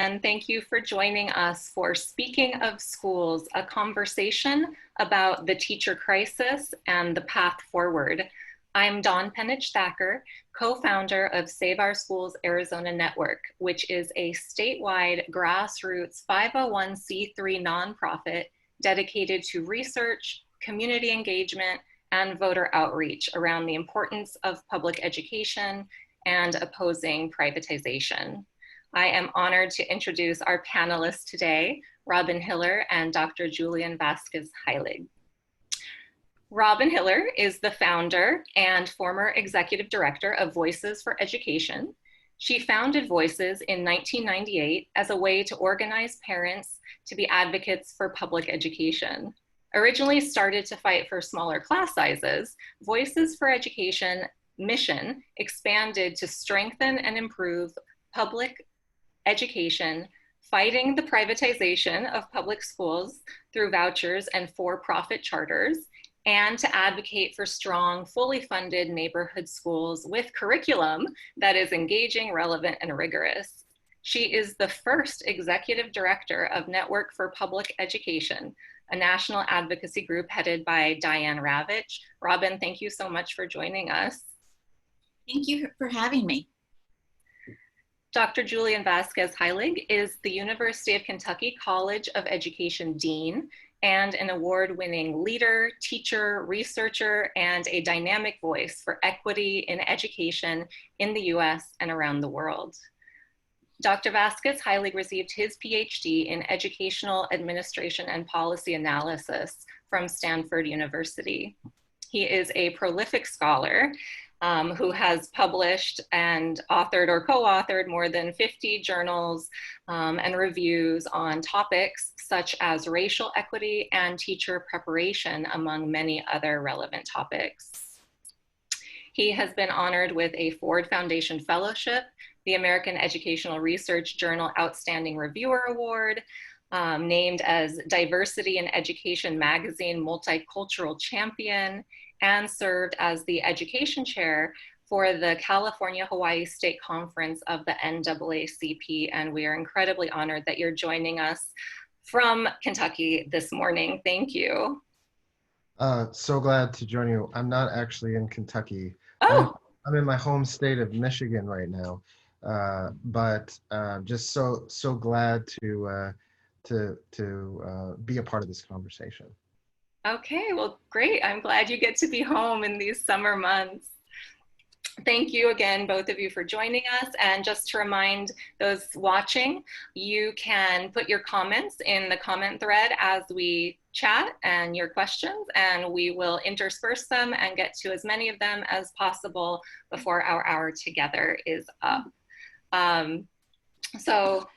and thank you for joining us for Speaking of Schools, a conversation about the teacher crisis and the path forward. I'm Dawn Penich-Thacker, co-founder of Save Our Schools Arizona Network, which is a statewide grassroots 501c3 nonprofit dedicated to research, community engagement, and voter outreach around the importance of public education and opposing privatization. I am honored to introduce our panelists today, Robin Hiller and Dr. Julian Vasquez Heilig. Robin Hiller is the founder and former executive director of Voices for Education. She founded Voices in 1998 as a way to organize parents to be advocates for public education. Originally started to fight for smaller class sizes, Voices for Education mission expanded to strengthen and improve public education, fighting the privatization of public schools through vouchers and for-profit charters, and to advocate for strong, fully funded neighborhood schools with curriculum that is engaging, relevant, and rigorous. She is the first executive director of Network for Public Education, a national advocacy group headed by Diane Ravitch. Robin, thank you so much for joining us. Thank you for having me. Dr. Julian Vasquez Heilig is the University of Kentucky College of Education Dean and an award-winning leader, teacher, researcher, and a dynamic voice for equity in education in the US and around the world. Dr. Vasquez Heilig received his PhD in Educational Administration and Policy Analysis from Stanford University. He is a prolific scholar who has published and authored or co-authored more than 50 journals and reviews on topics such as racial equity and teacher preparation, among many other relevant topics. He has been honored with a Ford Foundation Fellowship, the American Educational Research Journal Outstanding Reviewer Award, named as Diversity in Education Magazine Multicultural Champion, and served as the education chair for the California-Hawaii State Conference of the NAACP. And we are incredibly honored that you're joining us from Kentucky this morning. Thank you. So glad to join you. I'm not actually in Kentucky. Oh. I'm in my home state of Michigan right now, but just so glad to be a part of this conversation. Okay, well, great. I'm glad you get to be home in these summer months. Thank you again, both of you, for joining us. And just to remind those watching, you can put your comments in the comment thread as we chat and your questions, and we will intersperse them and get to as many of them as possible before our hour together is up. So,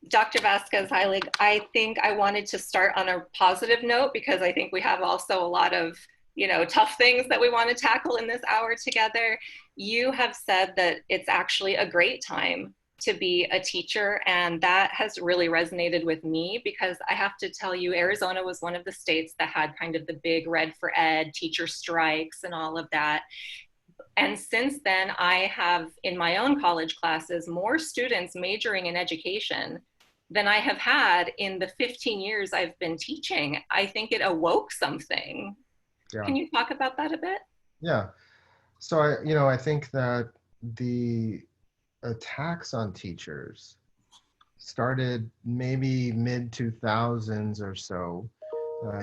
Dr. Vasquez Heilig, I think I wanted to start on a positive note because I think we have also a lot of, tough things that we want to tackle in this hour together. You have said that it's actually a great time to be a teacher, and that has really resonated with me because I have to tell you, Arizona was one of the states that had kind of the big Red for Ed teacher strikes and all of that. And since then, I have, in my own college classes, more students majoring in education than I have had in the 15 years I've been teaching. I think it awoke something. Yeah. Can you talk about that a bit? Yeah. So I think that the attacks on teachers started maybe mid-2000s or so.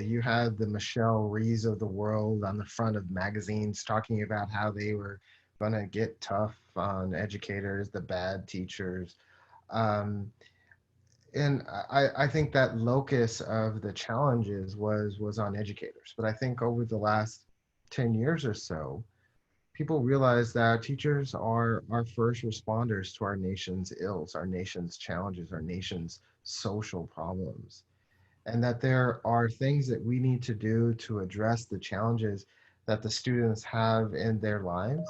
You had the Michelle Rees of the world on the front of magazines talking about how they were going to get tough on educators, the bad teachers. And I think that locus of the challenges was on educators. But I think over the last 10 years or so, people realize that teachers are our first responders to our nation's ills, our nation's challenges, our nation's social problems. And that there are things that we need to do to address the challenges that the students have in their lives,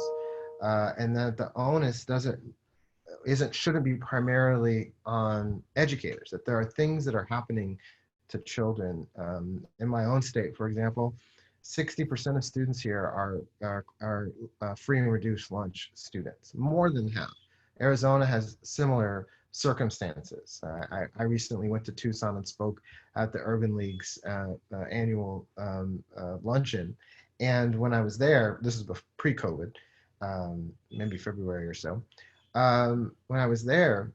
and that the onus shouldn't be primarily on educators, that there are things that are happening to children. In my own state, for example, 60% of students here are free and reduced lunch students, more than half. Arizona has similar circumstances. I recently went to Tucson and spoke at the Urban League's annual luncheon. And when I was there, this is pre-COVID, maybe February or so, when I was there,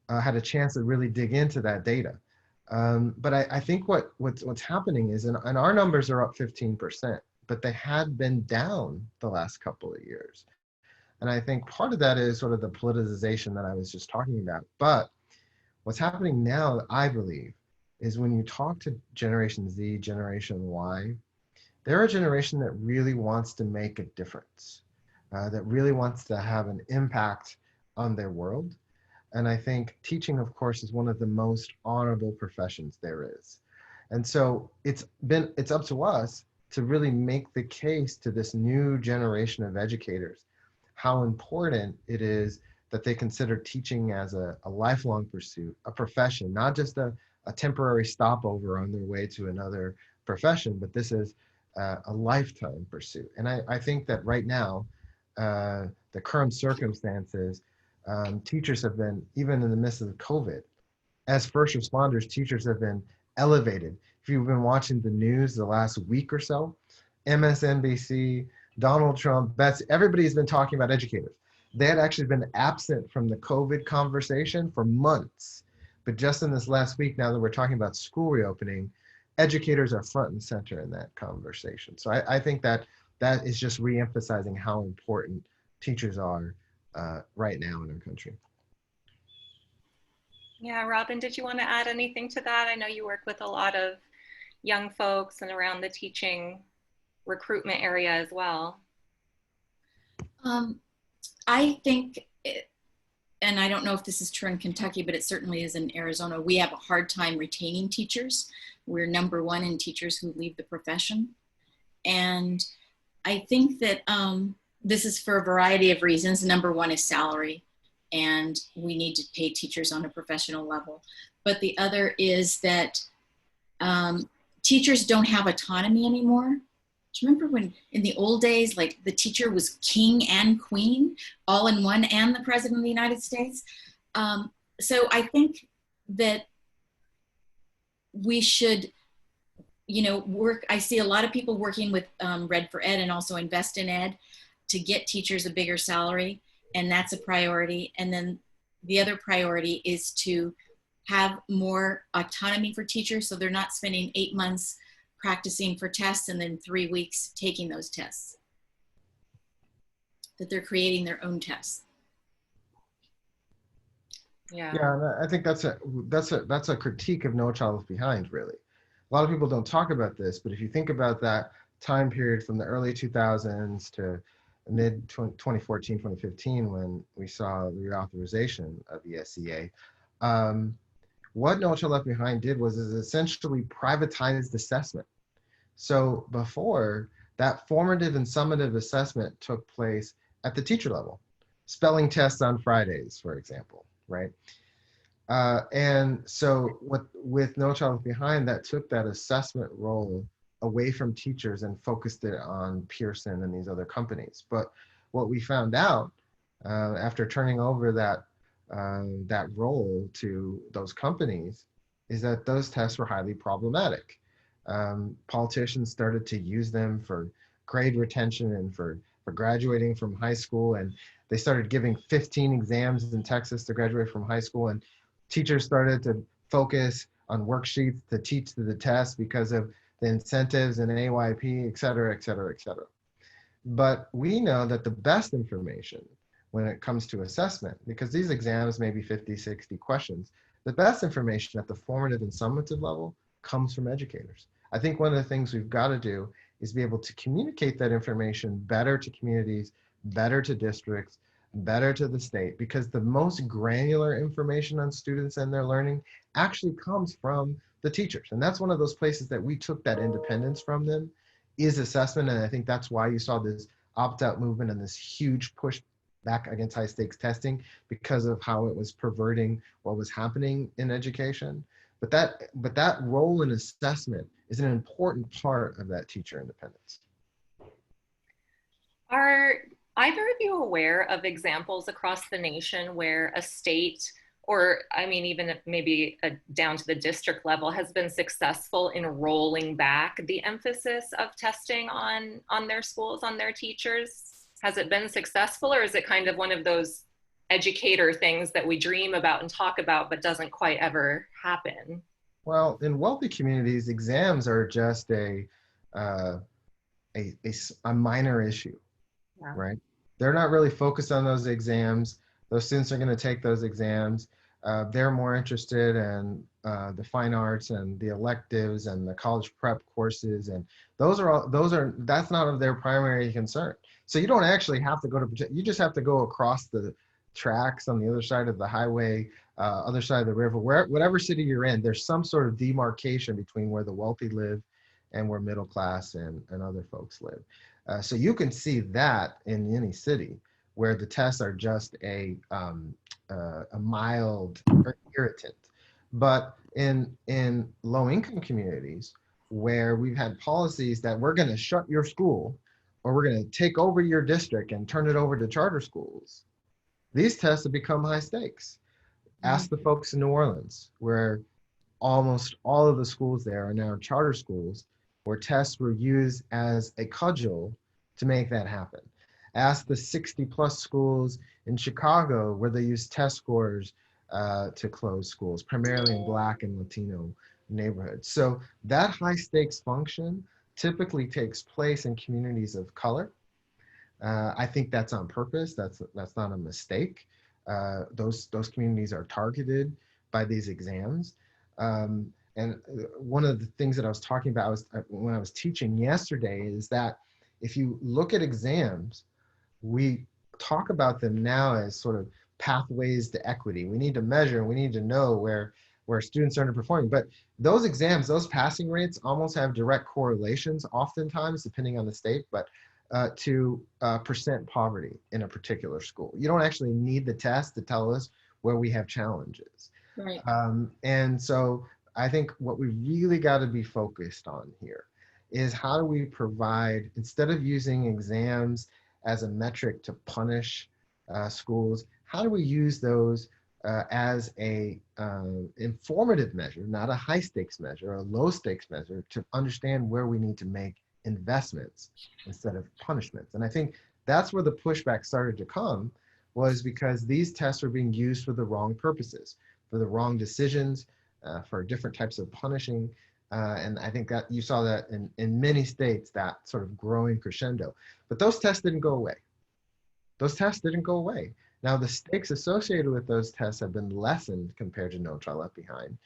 I had a chance to really dig into that data. But I think what's happening is, and our numbers are up 15%, but they had been down the last couple of years. And I think part of that is sort of the politicization that I was just talking about. But what's happening now, I believe, is when you talk to Generation Z, Generation Y, they're a generation that really wants to make a difference, that really wants to have an impact on their world. And I think teaching, of course, is one of the most honorable professions there is. And so it's up to us to really make the case to this new generation of educators how important it is that they consider teaching as a lifelong pursuit, a profession, not just a temporary stopover on their way to another profession, but this is a lifetime pursuit. And I think that right now, the current circumstances, teachers have been, even in the midst of COVID, as first responders, teachers have been elevated. If you've been watching the news the last week or so, MSNBC, Donald Trump, everybody's been talking about educators. They had actually been absent from the COVID conversation for months. But just in this last week, now that we're talking about school reopening, educators are front and center in that conversation. So I think that is just reemphasizing how important teachers are right now in our country. Yeah, Robin, did you want to add anything to that? I know you work with a lot of young folks and around the teaching recruitment area as well. I think, and I don't know if this is true in Kentucky, but it certainly is in Arizona, we have a hard time retaining teachers. We're #1 in teachers who leave the profession. And I think that this is for a variety of reasons. #1 is salary, and we need to pay teachers on a professional level. But the other is that teachers don't have autonomy anymore. Do you remember when in the old days, like the teacher was king and queen all in one, and the president of the United States? So I think that we should, work. I see a lot of people working with Red for Ed and also Invest in Ed to get teachers a bigger salary, and that's a priority. And then the other priority is to have more autonomy for teachers, so they're not spending 8 months practicing for tests and then 3 weeks taking those tests, that they're creating their own tests. Yeah, and I think that's a critique of No Child Left Behind, really. A lot of people don't talk about this, but if you think about that time period from the early 2000s to mid 2014, 2015, when we saw the reauthorization of the SEA, what No Child Left Behind did was essentially privatized assessment. So before, that formative and summative assessment took place at the teacher level. Spelling tests on Fridays, for example, right? And so with No Child Left Behind, that took that assessment role away from teachers and focused it on Pearson and these other companies. But what we found out after turning over that role to those companies is that those tests were highly problematic. Politicians started to use them for grade retention and for graduating from high school, and they started giving 15 exams in Texas to graduate from high school, and teachers started to focus on worksheets to teach the test because of the incentives and AYP, et cetera, et cetera, et cetera. But we know that the best information when it comes to assessment, because these exams may be 50, 60 questions, the best information at the formative and summative level comes from educators. I think one of the things we've got to do is be able to communicate that information better to communities, better to districts, better to the state, because the most granular information on students and their learning actually comes from the teachers. And that's one of those places that we took that independence from them, is assessment. And I think that's why you saw this opt-out movement and this huge push back against high stakes testing, because of how it was perverting what was happening in education. But that role in assessment is an important part of that teacher independence. Are either of you aware of examples across the nation where a state or I mean, even if maybe down to the district level, has been successful in rolling back the emphasis of testing on their schools, on their teachers? Has it been successful, or is it kind of one of those educator things that we dream about and talk about, but doesn't quite ever happen? Well, in wealthy communities, exams are just uh, a minor issue, Yeah. right? They're not really focused on those exams. Those students are going to take those exams. They're more interested in the fine arts and the electives and the college prep courses, and that's not of their primary concern. So you don't actually have to go to, you just have to go across the tracks on the other side of the highway, other side of the river, whatever city you're in. There's some sort of demarcation between where the wealthy live and where middle class and other folks live. So you can see that in any city where the tests are just a mild irritant. But in low income communities where we've had policies that we're going to shut your school or we're going to take over your district and turn it over to charter schools, these tests have become high stakes. Ask the folks in New Orleans, where almost all of the schools there are now charter schools, where tests were used as a cudgel to make that happen. Ask the 60 plus schools in Chicago where they use test scores to close schools, primarily in Black and Latino neighborhoods. So that high stakes function typically takes place in communities of color. I think that's on purpose. That's not a mistake. Those communities are targeted by these exams. And one of the things that I was talking about when I was teaching yesterday is that if you look at exams, we talk about them now as sort of pathways to equity. We need to measure, we need to know where students are underperforming. But those exams, those passing rates almost have direct correlations, oftentimes, depending on the state, but to percent poverty in a particular school. You don't actually need the test to tell us where we have challenges. Right. And so I think what we really got to be focused on here is how do we provide, instead of using exams as a metric to punish schools, how do we use those as a informative measure, not a high stakes measure, or a low stakes measure, to understand where we need to make investments instead of punishments. And I think that's where the pushback started to come, was because these tests are being used for the wrong purposes, for the wrong decisions, for different types of punishing. And I think that you saw that in many states, that sort of growing crescendo. But those tests didn't go away. Those tests didn't go away. Now the stakes associated with those tests have been lessened compared to No Child Left Behind.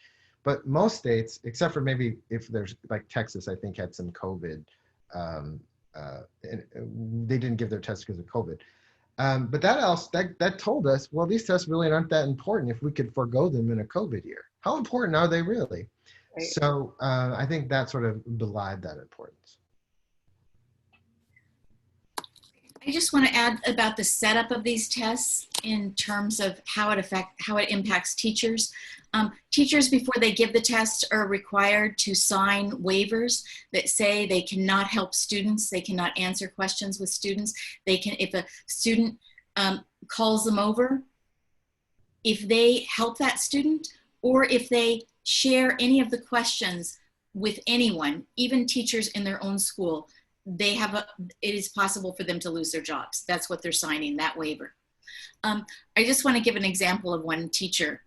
But most states, except for maybe if there's like Texas, I think had some COVID. They didn't give their tests because of COVID. But that told us, well, these tests really aren't that important if we could forego them in a COVID year. How important are they really? Right. So I think that sort of belied that importance. I just want to add about the setup of these tests in terms of how it impacts teachers. Teachers, before they give the test, are required to sign waivers that say they cannot help students, they cannot answer questions with students. They can, if a student calls them over, if they help that student, or if they share any of the questions with anyone, even teachers in their own school, it is possible for them to lose their jobs. That's what they're signing, that waiver. I just want to give an example of one teacher,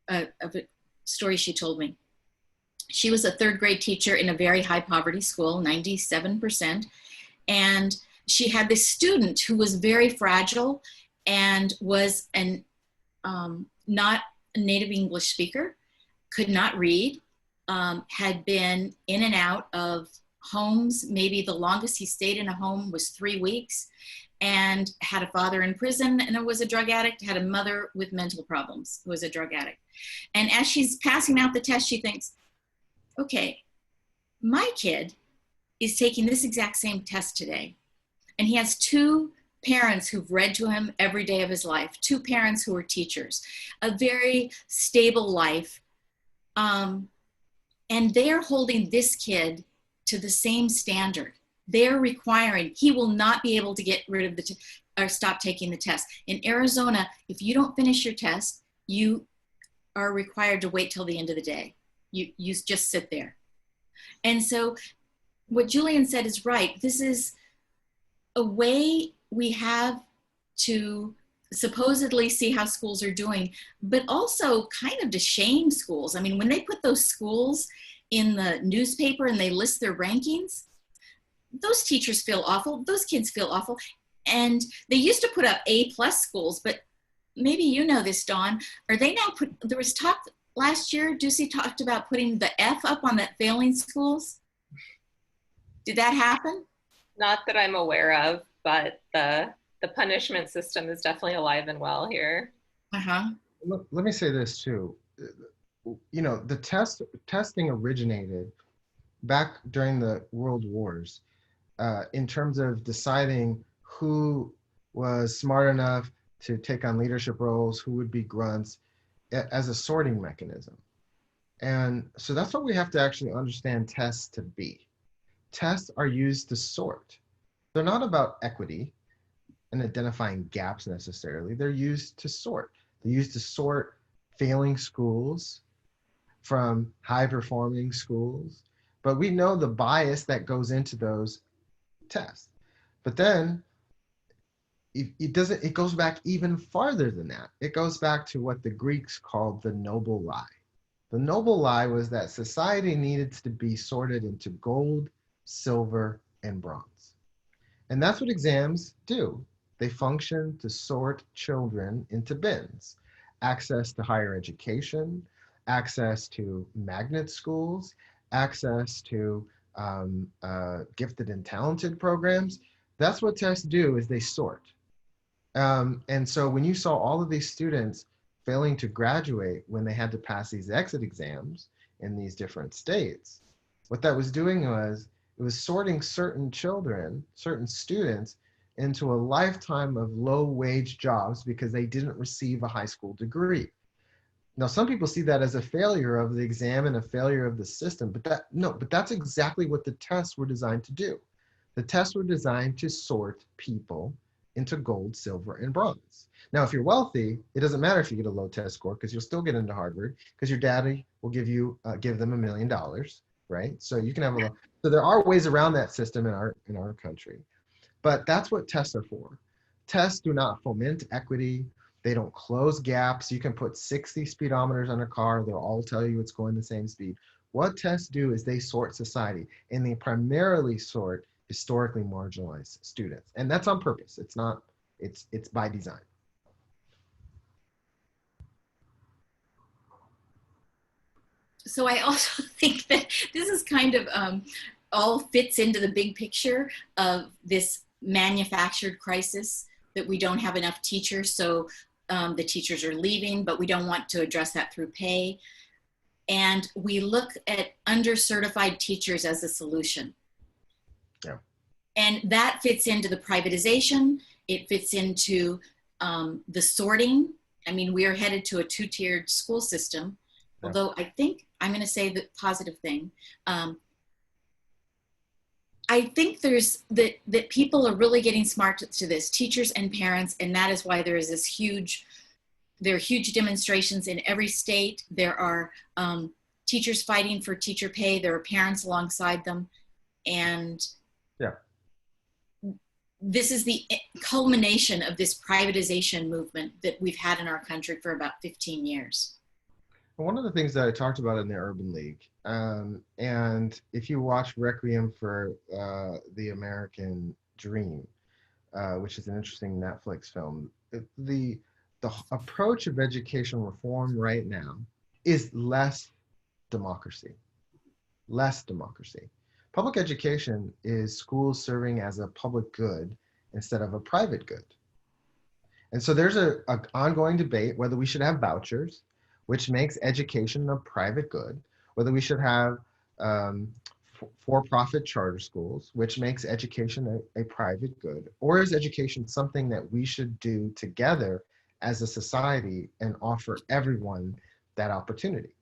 of a story she told me. She was a third grade teacher in a very high poverty school, 97%. And she had this student who was very fragile and was not a native English speaker, could not read, had been in and out of homes. Maybe the longest he stayed in a home was 3 weeks, and had a father in prison and was a drug addict, had a mother with mental problems who was a drug addict. And as she's passing out the test, she thinks, okay, my kid is taking this exact same test today. And he has two parents who've read to him every day of his life, two parents who are teachers, a very stable life. And they're holding this kid to the same standard. They're requiring, he will not be able to get rid of or stop taking the test. In Arizona, if you don't finish your test, you are required to wait till the end of the day. You just sit there. And so what Julian said is right. This is a way we have to supposedly see how schools are doing, but also kind of to shame schools. I mean, when they put those schools in the newspaper and they list their rankings, those teachers feel awful, those kids feel awful. And they used to put up A+ schools, but maybe you know this, Dawn, are they now there was talk last year, Ducey talked about putting the F up on the failing schools. Did that happen? Not that I'm aware of, but the punishment system is definitely alive and well here. Uh-huh. Let me say this too. You know, the testing originated back during the World Wars in terms of deciding who was smart enough to take on leadership roles, who would be grunts, as a sorting mechanism. And so that's what we have to actually understand tests to be. Tests are used to sort. They're not about equity and identifying gaps necessarily. They're used to sort. They're used to sort failing schools from high-performing schools. But we know the bias that goes into those tests. But then it goes back even farther than that. It goes back to what the Greeks called the noble lie. The noble lie was that society needed to be sorted into gold, silver, and bronze. And that's what exams do. They function to sort children into bins. Access to higher education, access to magnet schools, access to gifted and talented programs. That's what tests do, is they sort. And so when you saw all of these students failing to graduate when they had to pass these exit exams in these different states, what that was doing was it was sorting certain children, certain students, into a lifetime of low-wage jobs because they didn't receive a high school degree. Now, some people see that as a failure of the exam and a failure of the system, but that's exactly what the tests were designed to do. The tests were designed to sort people into gold, silver, and bronze. Now, if you're wealthy, it doesn't matter if you get a low test score because you'll still get into Harvard because your daddy will give them $1 million, right? So you can have so there are ways around that system in our country, but that's what tests are for. Tests do not foment equity. They don't close gaps. You can put 60 speedometers on a car. They'll all tell you it's going the same speed. What tests do is they sort society, and they primarily sort historically marginalized students. And that's on purpose. It's by design. So I also think that this is kind of all fits into the big picture of this manufactured crisis, that we don't have enough teachers. So the teachers are leaving, but we don't want to address that through pay. And we look at undercertified teachers as a solution. Yeah. And that fits into the privatization. It fits into the sorting. I mean, we are headed to a two-tiered school system. Yeah. Although I think I'm going to say the positive thing. I think there's that people are really getting smart to this, teachers and parents, and that is why there is this there are huge demonstrations in every state. There are teachers fighting for teacher pay. There are parents alongside them. And yeah, this is the culmination of this privatization movement that we've had in our country for about 15 years. One of the things that I talked about in the Urban League, and if you watch Requiem for the American Dream, which is an interesting Netflix film, the approach of education reform right now is less democracy. Public education is schools serving as a public good instead of a private good. And so there's an ongoing debate whether we should have vouchers, which makes education a private good, whether we should have for-profit charter schools, which makes education a private good, or is education something that we should do together as a society and offer everyone that opportunity?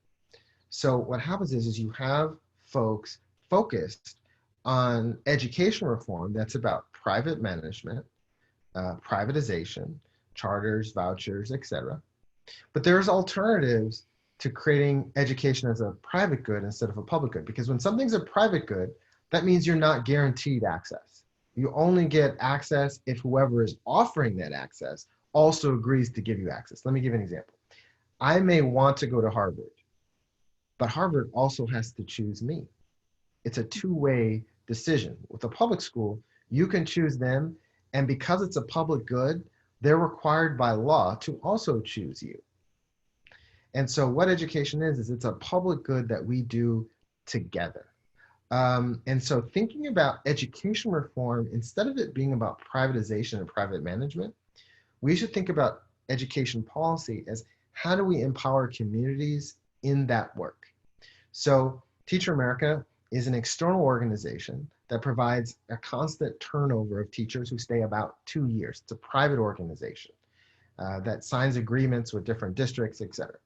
So what happens is you have folks focused on education reform that's about private management, privatization, charters, vouchers, etc. But there's alternatives to creating education as a private good instead of a public good. Because when something's a private good, that means you're not guaranteed access. You only get access if whoever is offering that access also agrees to give you access. Let me give you an example. I may want to go to Harvard, but Harvard also has to choose me. It's a two-way decision. With a public school, you can choose them, and because it's a public good, they're required by law to also choose you. And so what education is it's a public good that we do together. And so thinking about education reform, instead of it being about privatization and private management, we should think about education policy as how do we empower communities in that work? So Teacher America is an external organization that provides a constant turnover of teachers who stay about 2 years. It's a private organization that signs agreements with different districts, et cetera.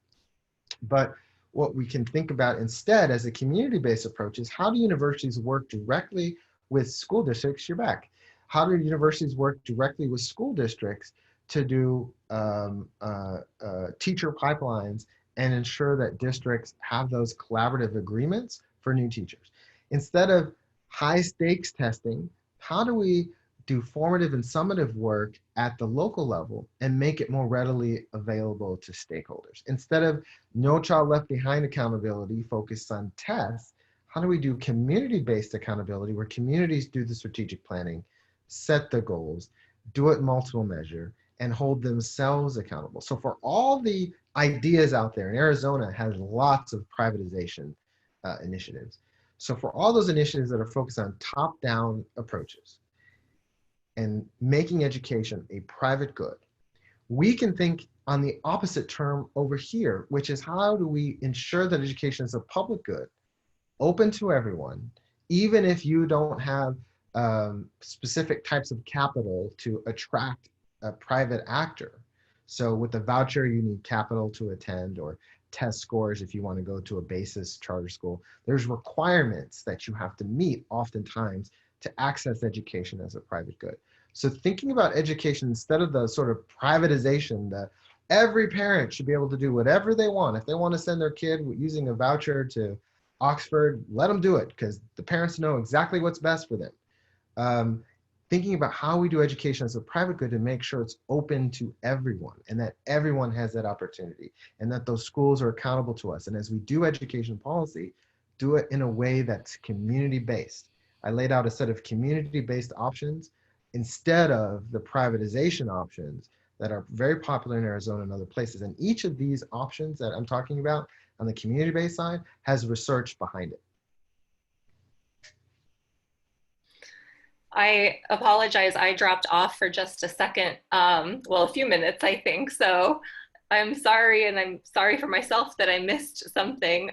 But what we can think about instead as a community-based approach is how do universities work directly with school districts? You're back. How do universities work directly with school districts to do teacher pipelines and ensure that districts have those collaborative agreements for new teachers? Instead of high stakes testing, how do we do formative and summative work at the local level and make it more readily available to stakeholders? Instead of No Child Left Behind accountability focused on tests, how do we do community-based accountability where communities do the strategic planning, set the goals, do it multiple measure, and hold themselves accountable? So for all the ideas out there, and Arizona has lots of privatization initiatives. So for all those initiatives that are focused on top-down approaches, and making education a private good, we can think on the opposite term over here, which is how do we ensure that education is a public good, open to everyone, even if you don't have specific types of capital to attract a private actor. So with the voucher, you need capital to attend, or test scores if you want to go to a basis charter school. There's requirements that you have to meet oftentimes to access education as a private good. So thinking about education instead of the sort of privatization that every parent should be able to do whatever they want. If they want to send their kid using a voucher to Oxford, let them do it because the parents know exactly what's best for them. Thinking about how we do education as a private good to make sure it's open to everyone and that everyone has that opportunity and that those schools are accountable to us. And as we do education policy, do it in a way that's community-based. I laid out a set of community-based options instead of the privatization options that are very popular in Arizona and other places. And each of these options that I'm talking about on the community-based side has research behind it. I apologize, I dropped off for just a second, well, a few minutes, I think. So I'm sorry, and I'm sorry for myself that I missed something.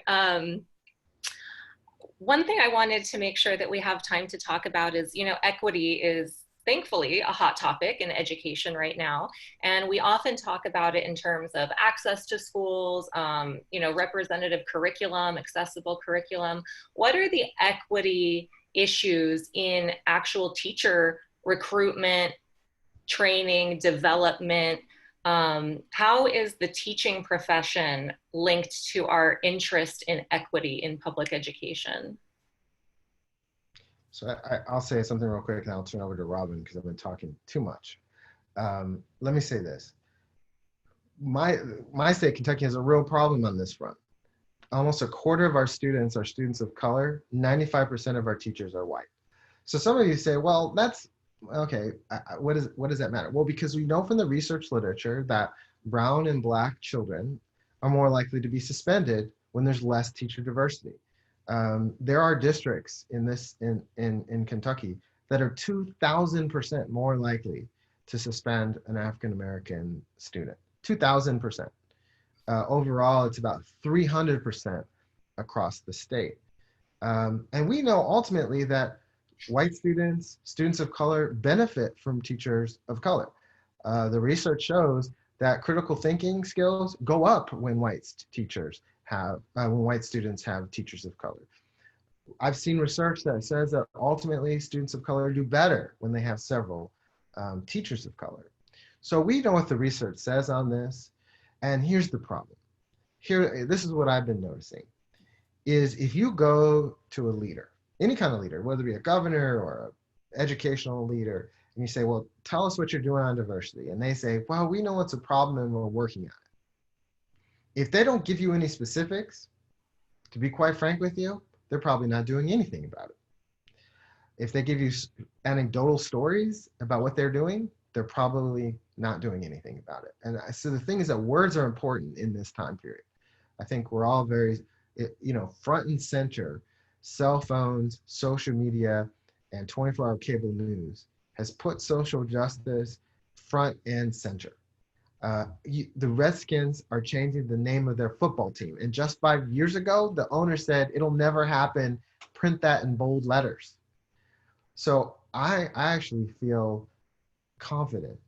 One thing I wanted to make sure that we have time to talk about is, equity is thankfully a hot topic in education right now. And we often talk about it in terms of access to schools, representative curriculum, accessible curriculum. What are the equity issues in actual teacher recruitment, training, development? How is the teaching profession linked to our interest in equity in public education? So I'll say something real quick and I'll turn over to Robin because I've been talking too much. Let me say this. My state, Kentucky, has a real problem on this front. Almost a quarter of our students are students of color. 95% of our teachers are white. So some of you say, well, that's okay. What does that matter? Well, because we know from the research literature that brown and black children are more likely to be suspended when there's less teacher diversity. There are districts in Kentucky that are 2,000% more likely to suspend an African-American student, 2,000%. Overall, it's about 300% across the state. And we know ultimately that white students, students of color benefit from teachers of color. The research shows that critical thinking skills go up when white students have teachers of color. I've seen research that says that ultimately students of color do better when they have several teachers of color. So we know what the research says on this. And here's the problem. here, this is what I've been noticing, is if you go to a leader, any kind of leader, whether it be a governor or an educational leader, and you say, well, tell us what you're doing on diversity. And they say, well, we know it's a problem and we're working on it. If they don't give you any specifics, to be quite frank with you, they're probably not doing anything about it. If they give you anecdotal stories about what they're doing, they're probably not doing anything about it. And so the thing is that words are important in this time period. I think we're all very, front and center, cell phones, social media, and 24-hour cable news has put social justice front and center. The Redskins are changing the name of their football team. And just 5 years ago, the owner said, it'll never happen, print that in bold letters. So I actually feel confident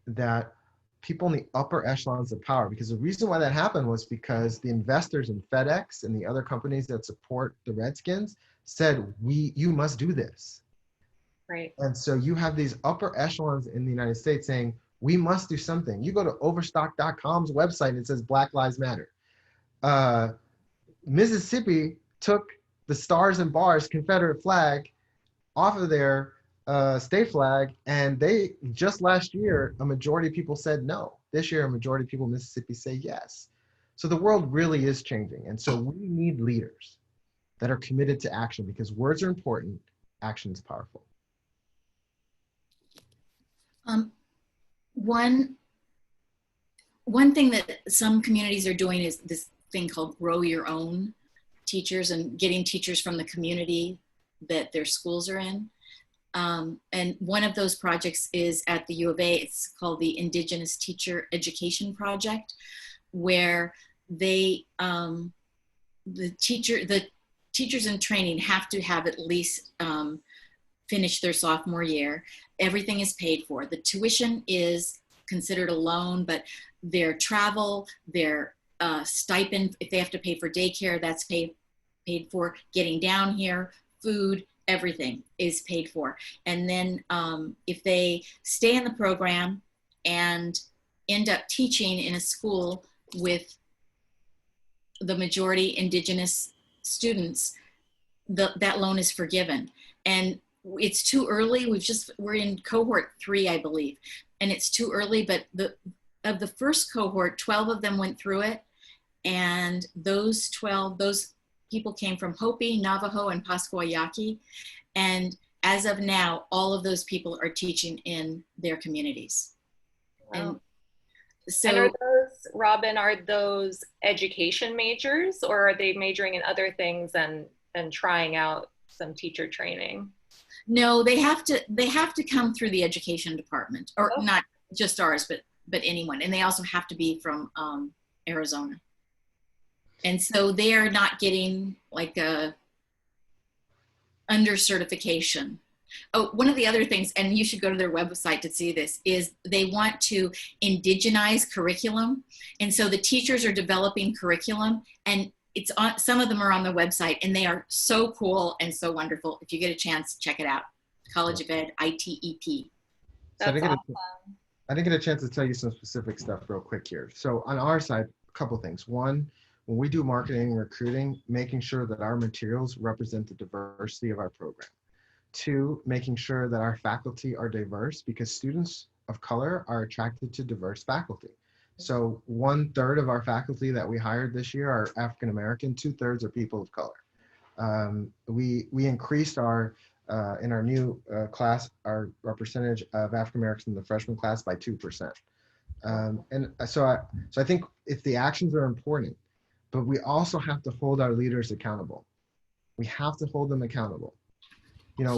that people in the upper echelons of power, because the reason why that happened was because the investors in FedEx and the other companies that support the Redskins said, you must do this. Right. And so you have these upper echelons in the United States saying, we must do something. You go to overstock.com's website and it says Black Lives Matter. Mississippi took the Stars and Bars Confederate flag off of their state flag, and they just last year, a majority of people said no. This year, a majority of people in Mississippi say yes. So the world really is changing. And so we need leaders that are committed to action, because words are important, action is powerful. One thing that some communities are doing is this thing called grow your own teachers, and getting teachers from the community that their schools are in. And one of those projects is at the U of A. It's called the Indigenous Teacher Education Project, where they, the teachers in training have to have at least finished their sophomore year. Everything is paid for. The tuition is considered a loan, but their travel, their stipend, if they have to pay for daycare, that's paid for. Getting down here, food, everything is paid for. And then if they stay in the program and end up teaching in a school with the majority Indigenous students, that loan is forgiven. And it's too early. We're in cohort 3, I believe, and it's too early, but of the first cohort, 12 of them went through it. And those people came from Hopi, Navajo, and Pasquayaki. And as of now, all of those people are teaching in their communities. Wow. And so, and are those, Robin, are those education majors, or are they majoring in other things and trying out some teacher training? No, they have to come through the education department, or not just ours, but anyone. And they also have to be from Arizona. And so they are not getting like a under certification. Oh, one of the other things, and you should go to their website to see this, is they want to indigenize curriculum. And so the teachers are developing curriculum, and it's on, some of them are on the website, and they are so cool and so wonderful. If you get a chance, check it out. College of Ed, ITEP. That's awesome. I didn't get a chance to tell you some specific stuff real quick here. So on our side, a couple of things. One, when we do marketing and recruiting, making sure that our materials represent the diversity of our program. 2, making sure that our faculty are diverse, because students of color are attracted to diverse faculty. So 1/3 of our faculty that we hired this year are African American, 2/3 are people of color. We increased our in our new class our percentage of African Americans in the freshman class by 2%. And so I think if the actions are important, but we also have to hold our leaders accountable. We have to hold them accountable. You know,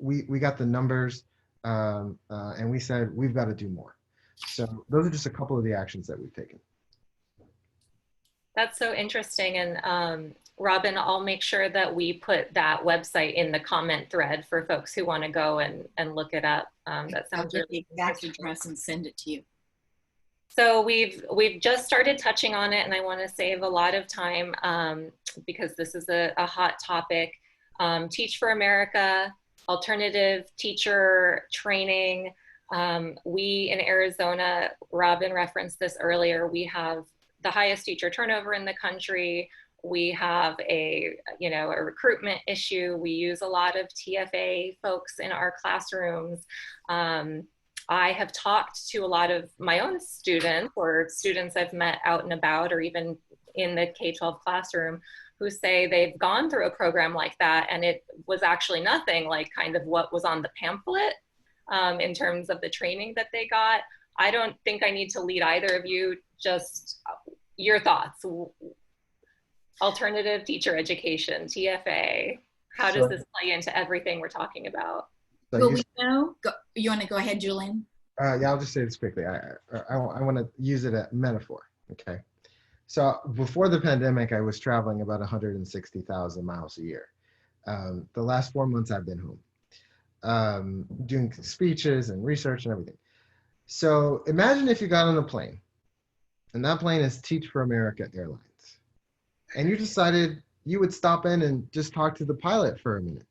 we got the numbers, and we said we've got to do more. So those are just a couple of the actions that we've taken. That's so interesting. And Robin, I'll make sure that we put that website in the comment thread for folks who want to go and look it up. That sounds really the exact address and send it to you. So we've just started touching on it, and I want to save a lot of time because this is a hot topic. Teach for America, alternative teacher training. We in Arizona, Robin referenced this earlier, we have the highest teacher turnover in the country. We have a recruitment issue. We use a lot of TFA folks in our classrooms. I have talked to a lot of my own students or students I've met out and about, or even in the K-12 classroom, who say they've gone through a program like that and it was actually nothing like kind of what was on the pamphlet in terms of the training that they got. I don't think I need to lead either of you, just your thoughts. Alternative teacher education, TFA, how does this play into everything we're talking about? So well, we know, you want to go ahead, Julian? Yeah, I'll just say this quickly. I want to use it as a metaphor, okay? So before the pandemic, I was traveling about 160,000 miles a year. The last 4 months I've been home, doing speeches and research and everything. So imagine if you got on a plane, and that plane is Teach for America Airlines, and you decided you would stop in and just talk to the pilot for a minute.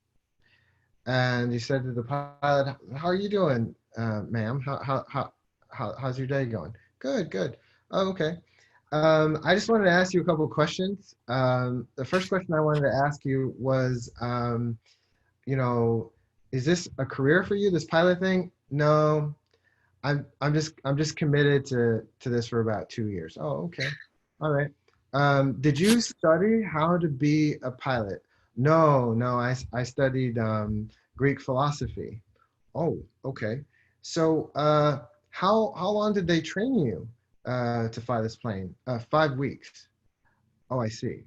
And you said to the pilot, "How are you doing, ma'am? How's your day going?" Good. Oh, okay. I just wanted to ask you a couple of questions. The first question I wanted to ask you was, is this a career for you, this pilot thing? No, I'm just committed to this for about 2 years. Oh, okay. All right. Did you study how to be a pilot? No, I studied Greek philosophy. Oh, okay. So how long did they train you to fly this plane? 5 weeks. Oh, I see.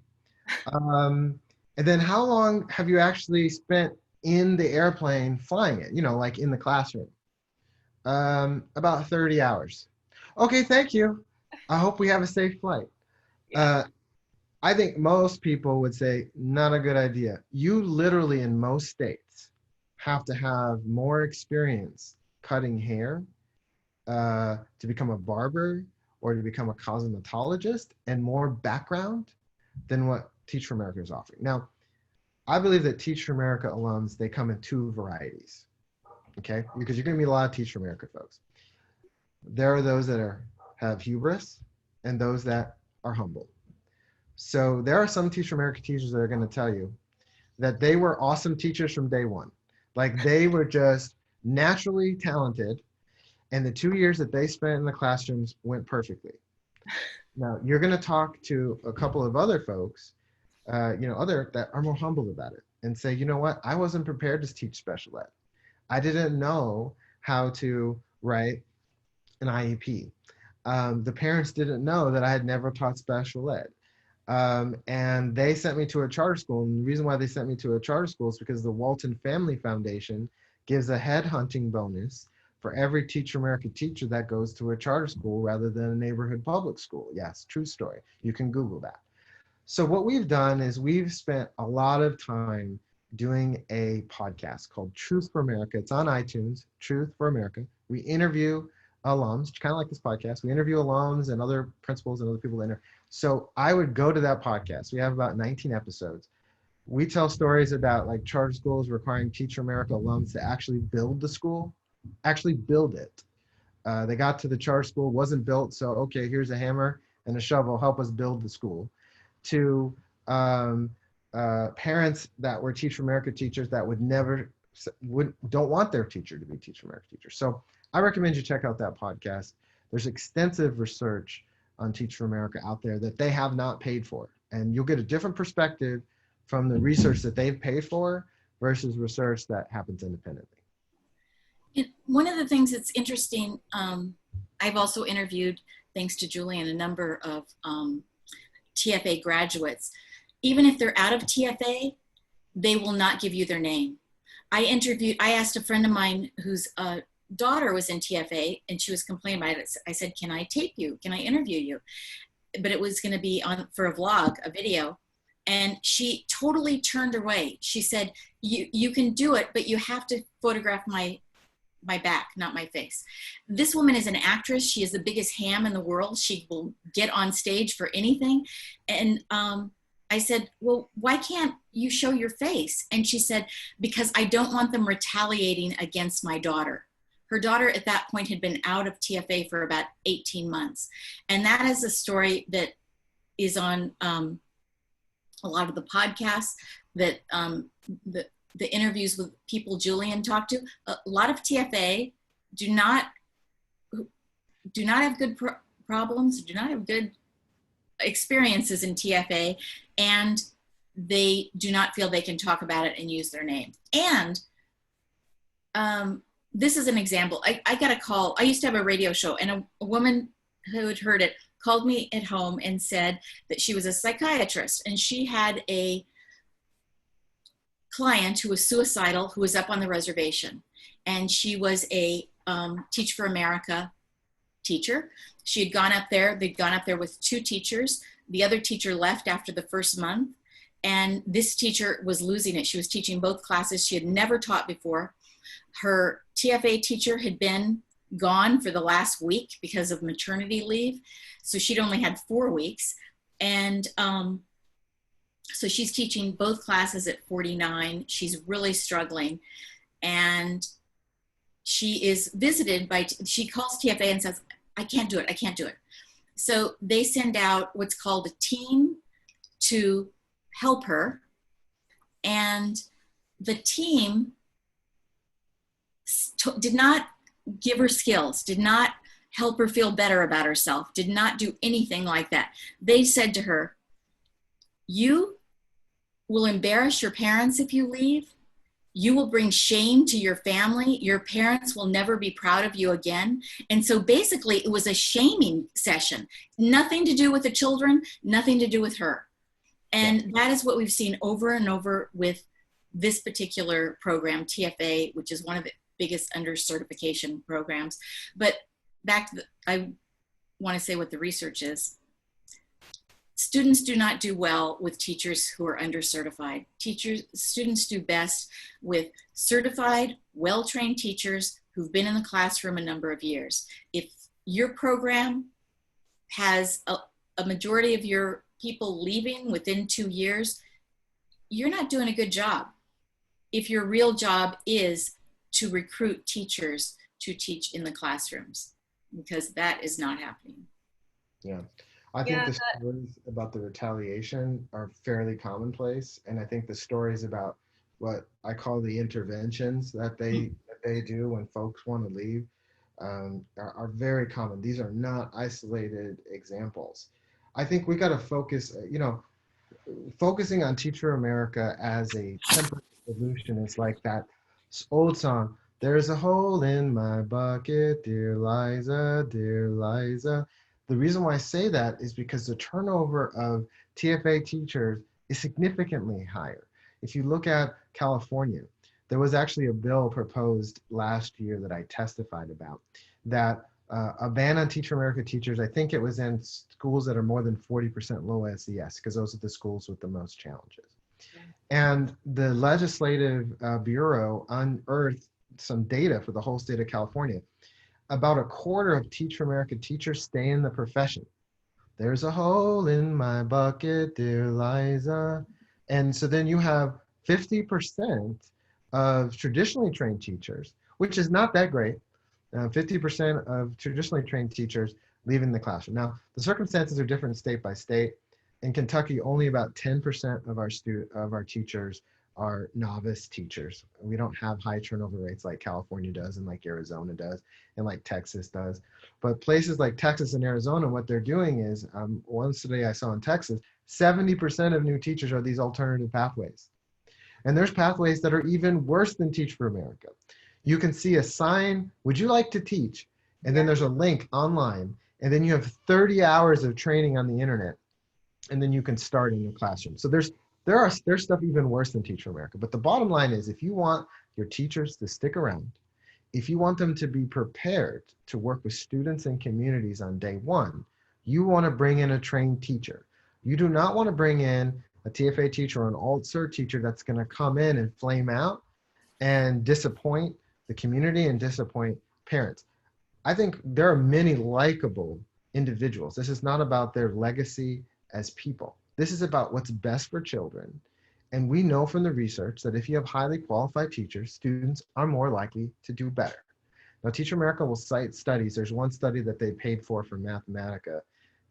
And then how long have you actually spent in the airplane flying it, like in the classroom? About 30 hours. Okay, thank you. I hope we have a safe flight. I think most people would say, not a good idea. You literally, in most states, have to have more experience cutting hair to become a barber or to become a cosmetologist, and more background than what Teach for America is offering. Now, I believe that Teach for America alums, they come in 2 varieties, okay? Because you're gonna meet a lot of Teach for America folks. There are those that have hubris and those that are humble. So there are some Teach for America teachers that are going to tell you that they were awesome teachers from day one. Like they were just naturally talented, and the 2 years that they spent in the classrooms went perfectly. Now you're going to talk to a couple of other folks, other that are more humble about it and say, you know what, I wasn't prepared to teach special ed. I didn't know how to write an IEP. The parents didn't know that I had never taught special ed. And they sent me to a charter school. And the reason why they sent me to a charter school is because the Walton Family Foundation gives a headhunting bonus for every Teach for America teacher that goes to a charter school rather than a neighborhood public school. Yes, true story. You can Google that. So what we've done is we've spent a lot of time doing a podcast called Truth for America. It's on iTunes, Truth for America. We interview alums, kind of like this podcast. We interview alums and other principals and other people in there. So I would go to that podcast. We have about 19 episodes. We tell stories about like charter schools requiring Teach for America alums to actually build the school, actually build it. They got to the charter school, wasn't built, so okay, here's a hammer and a shovel, help us build the school. To parents that were Teach for America teachers that don't want their teacher to be Teach for America teachers. So I recommend you check out that podcast. There's extensive research on Teach for America out there that they have not paid for. And you'll get a different perspective from the research that they've paid for versus research that happens independently. One of the things that's interesting, I've also interviewed, thanks to Julian, a number of TFA graduates. Even if they're out of TFA, they will not give you their name. I asked a friend of mine whose daughter was in TFA and she was complaining about it. I said, can I tape you? Can I interview you? But it was going to be for a vlog, a video. And she totally turned away. She said, you can do it, but you have to photograph my back, not my face. This woman is an actress. She is the biggest ham in the world. She will get on stage for anything. And I said, well, why can't you show your face? And she said, because I don't want them retaliating against my daughter. Her daughter at that point had been out of TFA for about 18 months. And that is a story that is on a lot of the podcasts, that the interviews with people Julian talked to. A lot of TFA do not have good problems, do not have good experiences in TFA, and they do not feel they can talk about it and use their name. And this is an example. I got a call. I used to have a radio show, and a woman who had heard it called me at home and said that she was a psychiatrist, and she had a client who was suicidal, who was up on the reservation. And she was a Teach for America teacher. She had gone up there. They'd gone up there with 2 teachers. The other teacher left after the first month. And this teacher was losing it. She was teaching both classes. She had never taught before. Her TFA teacher had been gone for the last week because of maternity leave. So she'd only had 4 weeks. And so she's teaching both classes at 49. She's really struggling. And she is visited by, she calls TFA and says, I can't do it, I can't do it. So they send out what's called a team to help her. And the team did not give her skills, did not help her feel better about herself, did not do anything like that. They said to her, you will embarrass your parents if you leave. You will bring shame to your family. Your parents will never be proud of you again. And so basically it was a shaming session. Nothing to do with the children, nothing to do with her. And that is what we've seen over and over with this particular program, TFA, which is one of the biggest under certification programs. But back to I want to say what the research is. Students do not do well with teachers who are under-certified. Students do best with certified, well-trained teachers who've been in the classroom a number of years. If your program has a majority of your people leaving within 2 years, you're not doing a good job. If your real job is to recruit teachers to teach in the classrooms, because that is not happening. Yeah. I think the stories about the retaliation are fairly commonplace, and I think the stories about what I call the interventions that they do when folks want to leave are very common. These are not isolated examples. I think we got to focus, focusing on Teach for America as a temporary solution is like that old song, there's a hole in my bucket, dear Liza, dear Liza. The reason why I say that is because the turnover of TFA teachers is significantly higher. If you look at California, there was actually a bill proposed last year that I testified about that a ban on Teach for America teachers, I think it was in schools that are more than 40% low SES, because those are the schools with the most challenges. And the Legislative Bureau unearthed some data for the whole state of California. About a quarter of Teach for America teachers stay in the profession. There's a hole in my bucket, dear Liza. And so then you have 50% of traditionally trained teachers, which is not that great. 50% of traditionally trained teachers leaving the classroom. Now, the circumstances are different state by state. In Kentucky, only about 10% of our teachers are novice teachers. We don't have high turnover rates like California does and like Arizona does and like Texas does. But places like Texas and Arizona, what they're doing is, one study I saw in Texas, 70% of new teachers are these alternative pathways. And there's pathways that are even worse than Teach for America. You can see a sign, would you like to teach? And then there's a link online. And then you have 30 hours of training on the internet. And then you can start in your classroom. So there's stuff even worse than Teach for America. But the bottom line is, if you want your teachers to stick around, if you want them to be prepared to work with students and communities on day one, you want to bring in a trained teacher. You do not want to bring in a TFA teacher or an alt-cert teacher that's going to come in and flame out and disappoint the community and disappoint parents. I think there are many likable individuals. This is not about their legacy as people. This is about what's best for children. And we know from the research that if you have highly qualified teachers, students are more likely to do better. Now, Teach America will cite studies. There's one study that they paid for Mathematica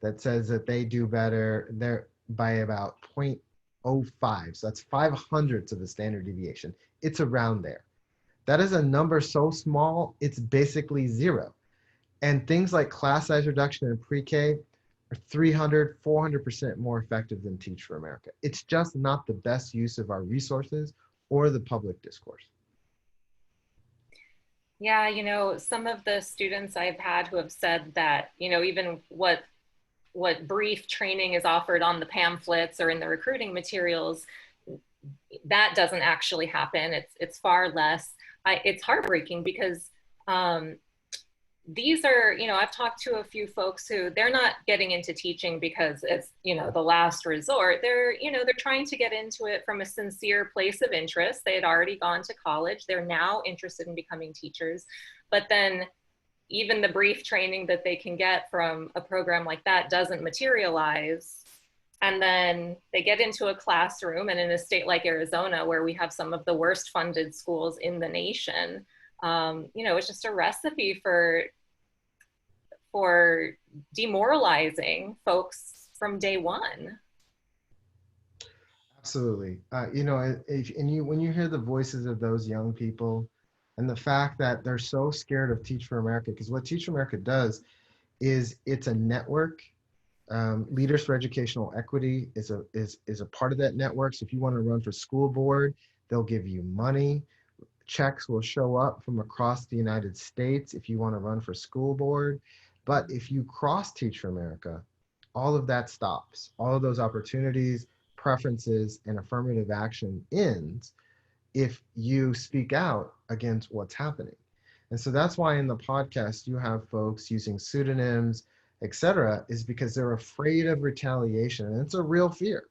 that says that they do better there by about 0.05. So that's 5/100ths of the standard deviation. It's around there. That is a number so small, it's basically zero. And things like class size reduction in pre-K are 300, 400% more effective than Teach for America. It's just not the best use of our resources or the public discourse. Yeah, some of the students I've had who have said that, even what brief training is offered on the pamphlets or in the recruiting materials, that doesn't actually happen. It's far less. It's heartbreaking because these are, I've talked to a few folks who they're not getting into teaching because it's, the last resort. They're trying to get into it from a sincere place of interest. They had already gone to college. They're now interested in becoming teachers. But then even the brief training that they can get from a program like that doesn't materialize. And then they get into a classroom, and in a state like Arizona, where we have some of the worst funded schools in the nation, it's just a recipe for demoralizing folks from day one. Absolutely. When you hear the voices of those young people and the fact that they're so scared of Teach for America, because what Teach for America does is it's a network. Leaders for Educational Equity is a part of that network. So if you want to run for school board, they'll give you money. Checks will show up from across the United States if you want to run for school board. But if you cross Teach for America, all of that stops. All of those opportunities, preferences, and affirmative action ends if you speak out against what's happening. And so that's why in the podcast you have folks using pseudonyms, etc., is because they're afraid of retaliation. And it's a real fear.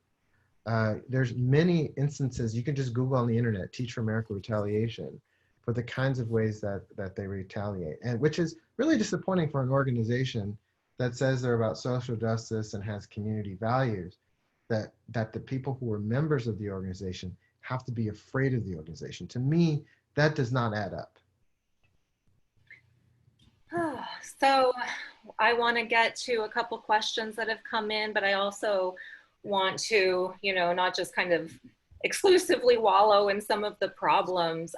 There's many instances, you can just Google on the internet, Teach for America retaliation, for the kinds of ways that they retaliate. And which is really disappointing for an organization that says they're about social justice and has community values, that the people who are members of the organization have to be afraid of the organization. To me, that does not add up. So I want to get to a couple questions that have come in, but I also want to, not just kind of exclusively wallow in some of the problems.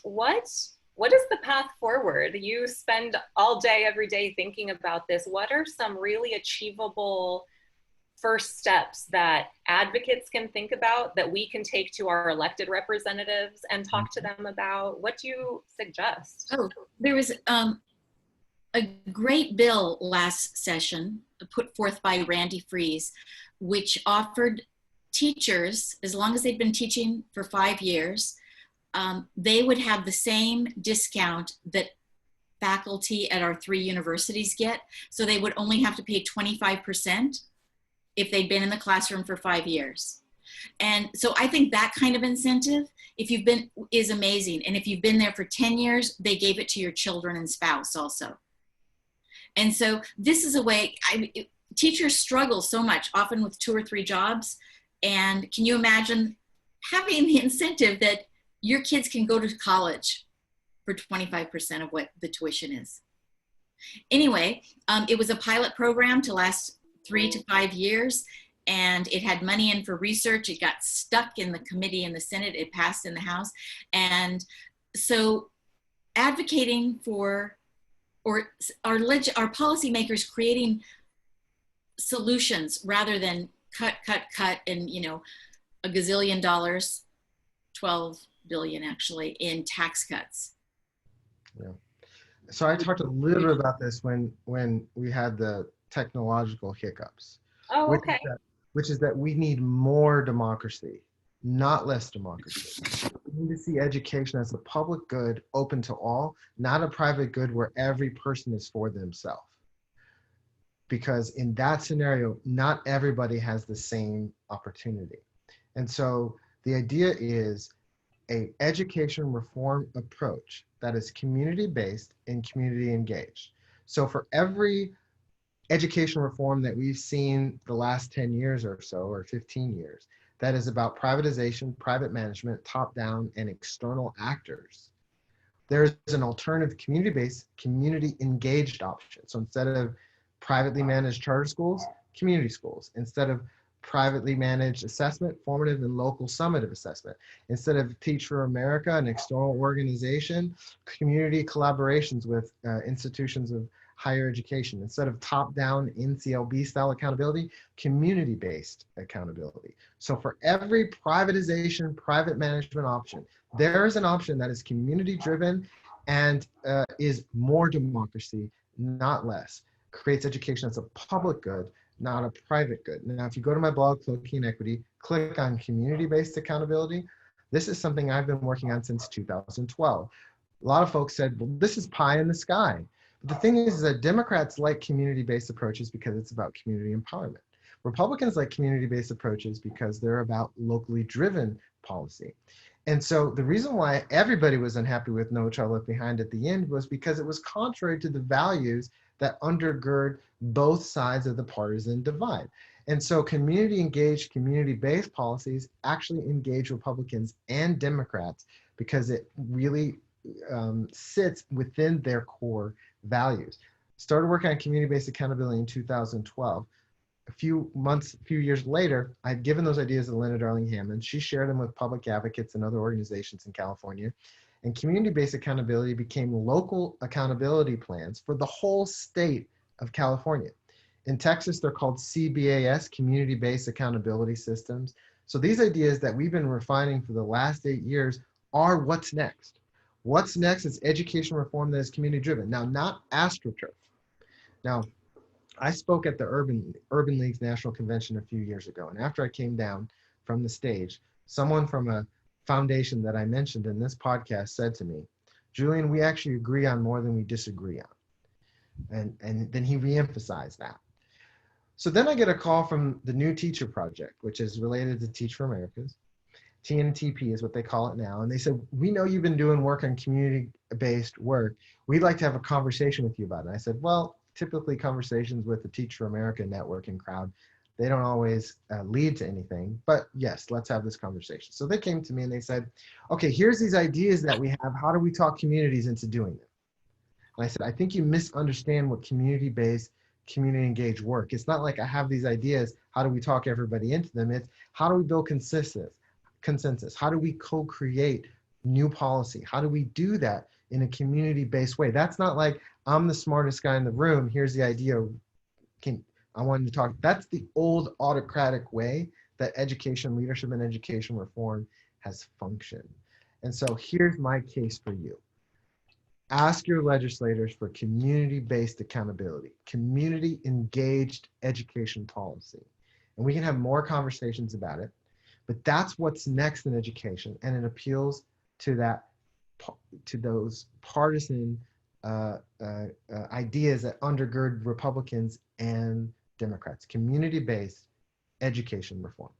What is the path forward? You spend all day, every day thinking about this. What are some really achievable first steps that advocates can think about, that we can take to our elected representatives and talk to them about? What do you suggest? Oh, there was a great bill last session put forth by Randy Fries, which offered teachers, as long as they'd been teaching for 5 years, they would have the same discount that faculty at our 3 universities get. So they would only have to pay 25% if they'd been in the classroom for 5 years. And so I think that kind of incentive, is amazing. And if you've been there for 10 years, they gave it to your children and spouse also. And so this is a way, teachers struggle so much, often with 2 or 3 jobs. And can you imagine having the incentive that your kids can go to college for 25% of what the tuition is? Anyway, it was a pilot program to last 3 to 5 years, and it had money in for research. It got stuck in the committee in the Senate. It passed in the House. And so advocating for, or our policymakers creating solutions rather than cut, and, a gazillion dollars, 12 billion actually, in tax cuts. Yeah. So I talked a little bit about this when we had the technological hiccups. Oh, okay. Which is that we need more democracy, not less democracy. We need to see education as a public good open to all, not a private good where every person is for themselves. Because in that scenario, not everybody has the same opportunity. And so the idea is an education reform approach that is community-based and community engaged. So for every education reform that we've seen the last 10 years or so, or 15 years, that is about privatization, private management, top-down, and external actors, There's an alternative community-based, community-engaged option. So instead of privately managed charter schools, community schools. Instead of privately managed assessment, formative and local summative assessment. Instead of Teach for America, an external organization, community collaborations with institutions of higher education. Instead of top-down NCLB style accountability, community-based accountability. So for every privatization, private management option, there is an option that is community-driven and is more democracy, not less. Creates education that's a public good, not a private good. Now, if you go to my blog, Cloaking Inequity, click on community-based accountability. This is something I've been working on since 2012. A lot of folks said, well, this is pie in the sky. But the thing is that Democrats like community-based approaches because it's about community empowerment. Republicans like community-based approaches because they're about locally driven policy. And so the reason why everybody was unhappy with No Child Left Behind at the end was because it was contrary to the values that undergird both sides of the partisan divide. And so community engaged, community-based policies actually engage Republicans and Democrats because it really sits within their core values. Started working on community-based accountability in 2012. A few years later, I'd given those ideas to Linda Darling Hammond. She shared them with public advocates and other organizations in California. And community-based accountability became local accountability plans for the whole state of California. In Texas, they're called CBAS, community-based accountability systems. So these ideas that we've been refining for the last 8 years are what's next. What's next is education reform that is community-driven. Now, not AstroTurf. Now, I spoke at the Urban League's National Convention a few years ago, and after I came down from the stage, someone from a foundation that I mentioned in this podcast said to me, Julian, we actually agree on more than we disagree on. And then he reemphasized that. So then I get a call from the New Teacher Project, which is related to Teach for America's. TNTP is what they call it now. And they said, we know you've been doing work on community-based work. We'd like to have a conversation with you about it. And I said, well, typically conversations with the Teach for America networking crowd, they don't always lead to anything, but yes, let's have this conversation. So they came to me and they said, okay, here's these ideas that we have. How do we talk communities into doing it? And I said, I think you misunderstand what community-based, community-engaged work. It's not like I have these ideas, how do we talk everybody into them? It's how do we build consensus? How do we co-create new policy? How do we do that in a community-based way? That's not like, I'm the smartest guy in the room, here's the idea, I wanted to talk. That's the old autocratic way that education, leadership, and education reform has functioned. And so here's my case for you. Ask your legislators for community-based accountability, community-engaged education policy. And we can have more conversations about it, but that's what's next in education. And it appeals to those partisan ideas that undergird Republicans and Democrats, community-based education reform.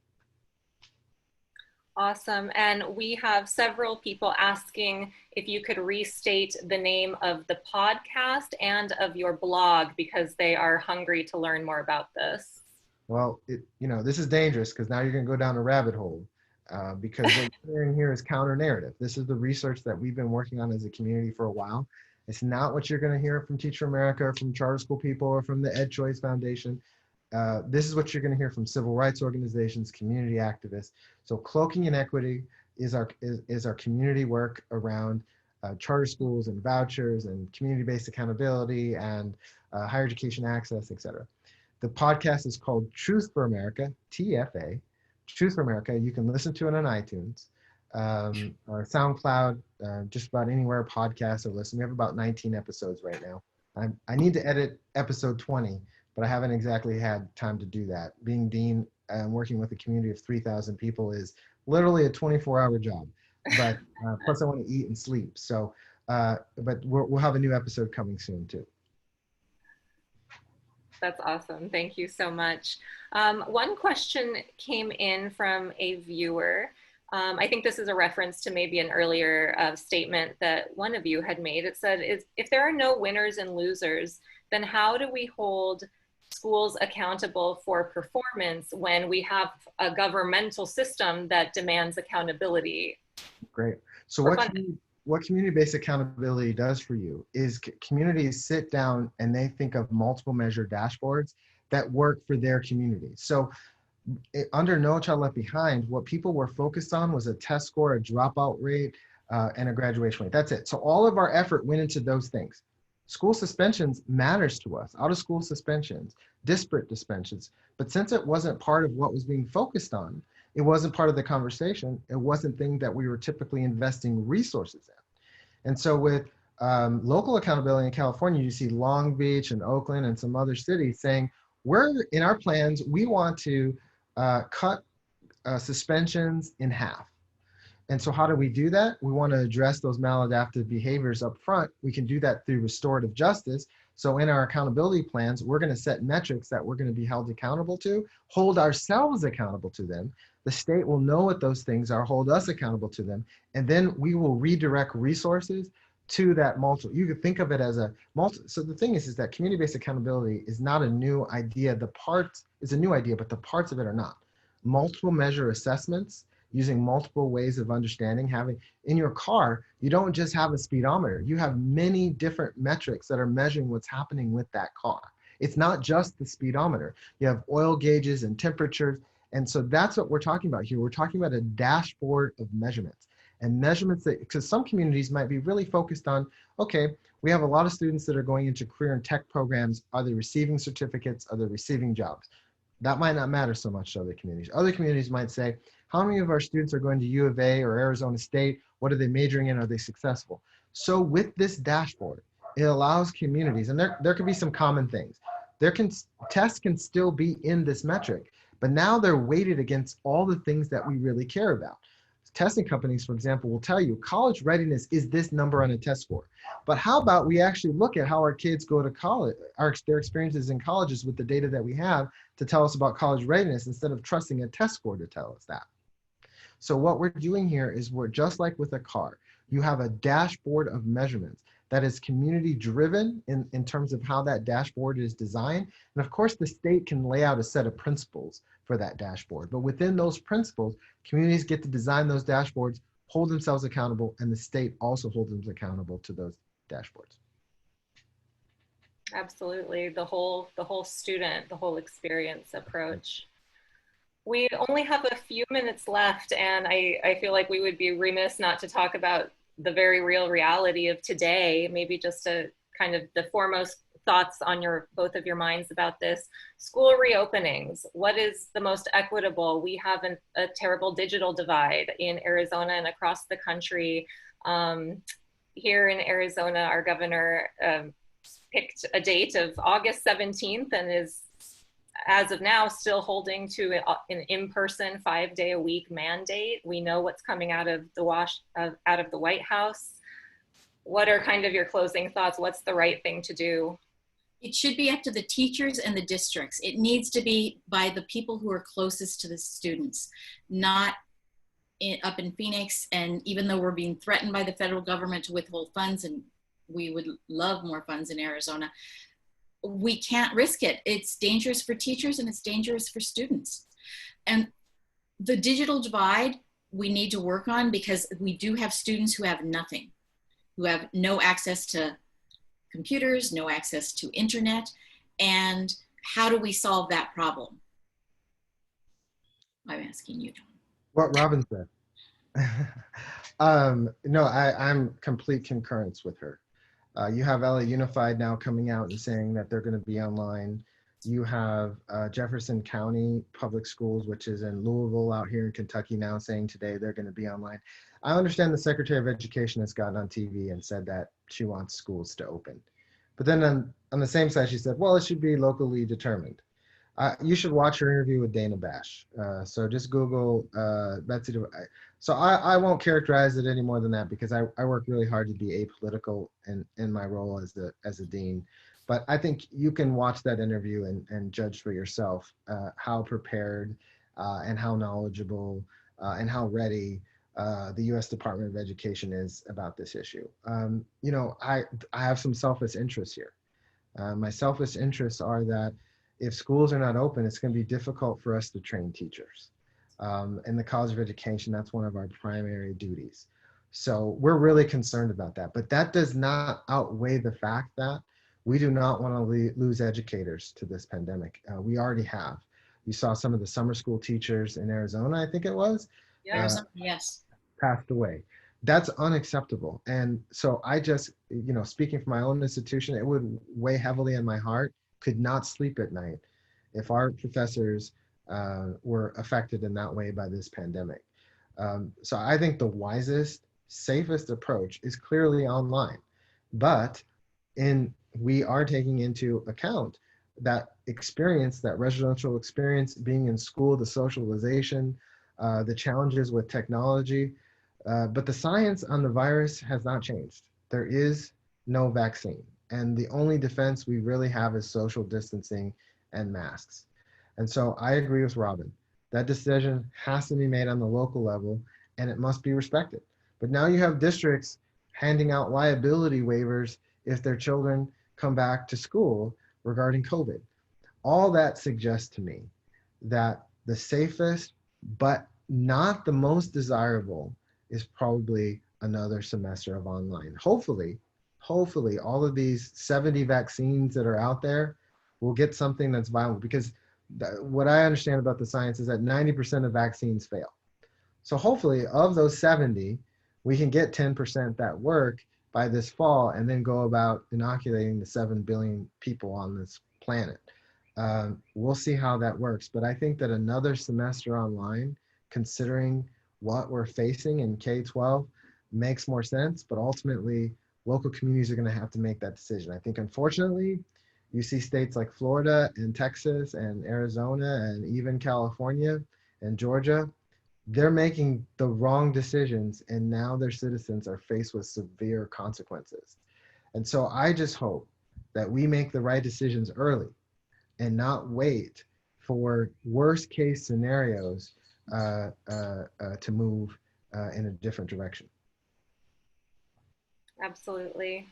Awesome. And we have several people asking if you could restate the name of the podcast and of your blog because they are hungry to learn more about this. Well, this is dangerous because now you're going to go down a rabbit hole because what you're hearing here is counter narrative. This is the research that we've been working on as a community for a while. It's not what you're going to hear from Teach for America, or from charter school people, or from the EdChoice Foundation. This is what you're going to hear from civil rights organizations, community activists. So Cloaking Inequity is our community work around charter schools and vouchers and community-based accountability and higher education access, et cetera. The podcast is called Truth for America, TFA, Truth for America. You can listen to it on iTunes, or SoundCloud, just about anywhere podcasts are listened. We have about 19 episodes right now. I need to edit episode 20, but I haven't exactly had time to do that. Being dean and working with a community of 3,000 people is literally a 24-hour job, but plus I want to eat and sleep. So, but we'll have a new episode coming soon too. That's awesome. Thank you so much. One question came in from a viewer. I think this is a reference to maybe an earlier statement that one of you had made. It said, if there are no winners and losers, then how do we hold schools accountable for performance when we have a governmental system that demands accountability? Great. So what community-based accountability does for you is communities sit down and they think of multiple measure dashboards that work for their community. So under No Child Left Behind, what people were focused on was a test score, a dropout rate, and a graduation rate. That's it. So all of our effort went into those things. School suspensions matters to us, out of school suspensions, disparate suspensions. But since it wasn't part of what was being focused on, it wasn't part of the conversation, it wasn't thing that we were typically investing resources in. And so with local accountability in California, you see Long Beach and Oakland and some other cities saying, we're in our plans, we want to cut suspensions in half. And so how do we do that? We want to address those maladaptive behaviors up front. We can do that through restorative justice. So in our accountability plans, we're going to set metrics that we're going to be held accountable to, hold ourselves accountable to them. The state will know what those things are, hold us accountable to them, and then we will redirect resources to that multiple. You could think of it as a multi. So the thing is that community-based accountability is not a new idea. The parts is a new idea, but the parts of it are not. Multiple measure assessments, using multiple ways of understanding. Having in your car, you don't just have a speedometer. You have many different metrics that are measuring what's happening with that car. It's not just the speedometer. You have oil gauges and temperatures. And so that's what we're talking about here. We're talking about a dashboard of measurements. And measurements that, because some communities might be really focused on, okay, we have a lot of students that are going into career and tech programs. Are they receiving certificates? Are they receiving jobs? That might not matter so much to other communities. Other communities might say, how many of our students are going to U of A or Arizona State? What are they majoring in? Are they successful? So with this dashboard, it allows communities, and there could be some common things. Tests can still be in this metric, but now they're weighted against all the things that we really care about. Testing companies, for example, will tell you college readiness is this number on a test score. But how about we actually look at how our kids go to college, their experiences in colleges with the data that we have to tell us about college readiness instead of trusting a test score to tell us that. So what we're doing here is we're just like with a car. You have a dashboard of measurements that is community driven in terms of how that dashboard is designed. And of course, the state can lay out a set of principles for that dashboard. But within those principles, communities get to design those dashboards, hold themselves accountable, and the state also holds them accountable to those dashboards. Absolutely, the whole student, the whole experience approach. We only have a few minutes left, and I feel like we would be remiss not to talk about the very real reality of today. Maybe just a kind of the foremost thoughts on both of your minds about this. School reopenings, what is the most equitable? We have a terrible digital divide in Arizona and across the country. Here in Arizona, our governor picked a date of August 17th and is, as of now, still holding to an in-person 5-day-a-week mandate. We know what's coming out of the White House. What are kind of your closing thoughts? What's the right thing to do? It should be up to the teachers and the districts. It needs to be by the people who are closest to the students, not up in Phoenix. And even though we're being threatened by the federal government to withhold funds, and we would love more funds in Arizona, we can't risk it. It's dangerous for teachers and it's dangerous for students. And the digital divide we need to work on, because we do have students who have nothing, who have no access to computers, no access to internet. And how do we solve that problem? I'm asking you, John. What Robin said. No, I'm complete concurrence with her. You have LA Unified now coming out and saying that they're going to be online. You have Jefferson County Public Schools, which is in Louisville out here in Kentucky, now saying today they're going to be online. I understand the Secretary of Education has gotten on TV and said that she wants schools to open. But then on the same side, she said, well, it should be locally determined. You should watch her interview with Dana Bash. So just Google Betsy. So I won't characterize it any more than that, because I work really hard to be apolitical in my role as a dean. But I think you can watch that interview and judge for yourself how prepared and how knowledgeable and how ready the U.S. Department of Education is about this issue. You know, I have some selfish interests here. My selfish interests are that if schools are not open, it's going to be difficult for us to train teachers. In the College of Education, that's one of our primary duties. So we're really concerned about that. But that does not outweigh the fact that we do not want to lose educators to this pandemic. We already have. You saw some of the summer school teachers in Arizona, I think it was, Arizona, yes. passed away. That's unacceptable. And so I just, speaking from my own institution, it would weigh heavily on my heart, could not sleep at night if our professors were affected in that way by this pandemic. So I think the wisest, safest approach is clearly online. But we are taking into account that experience, that residential experience, being in school, the socialization, the challenges with technology. But the science on the virus has not changed. There is no vaccine. And the only defense we really have is social distancing and masks. And so I agree with Robin. That decision has to be made on the local level and it must be respected. But now you have districts handing out liability waivers if their children come back to school regarding COVID. All that suggests to me that the safest, but not the most desirable, is probably another semester of online. Hopefully all of these 70 vaccines that are out there will get something that's viable, because what I understand about the science is that 90% of vaccines fail. So hopefully of those 70, we can get 10% that work by this fall and then go about inoculating the 7 billion people on this planet. We'll see how that works. But I think that another semester online, considering what we're facing in K-12, makes more sense. But ultimately, local communities are going to have to make that decision. I think, unfortunately, you see states like Florida and Texas and Arizona and even California and Georgia, they're making the wrong decisions, and now their citizens are faced with severe consequences. And so I just hope that we make the right decisions early and not wait for worst case scenarios to move in a different direction. Absolutely.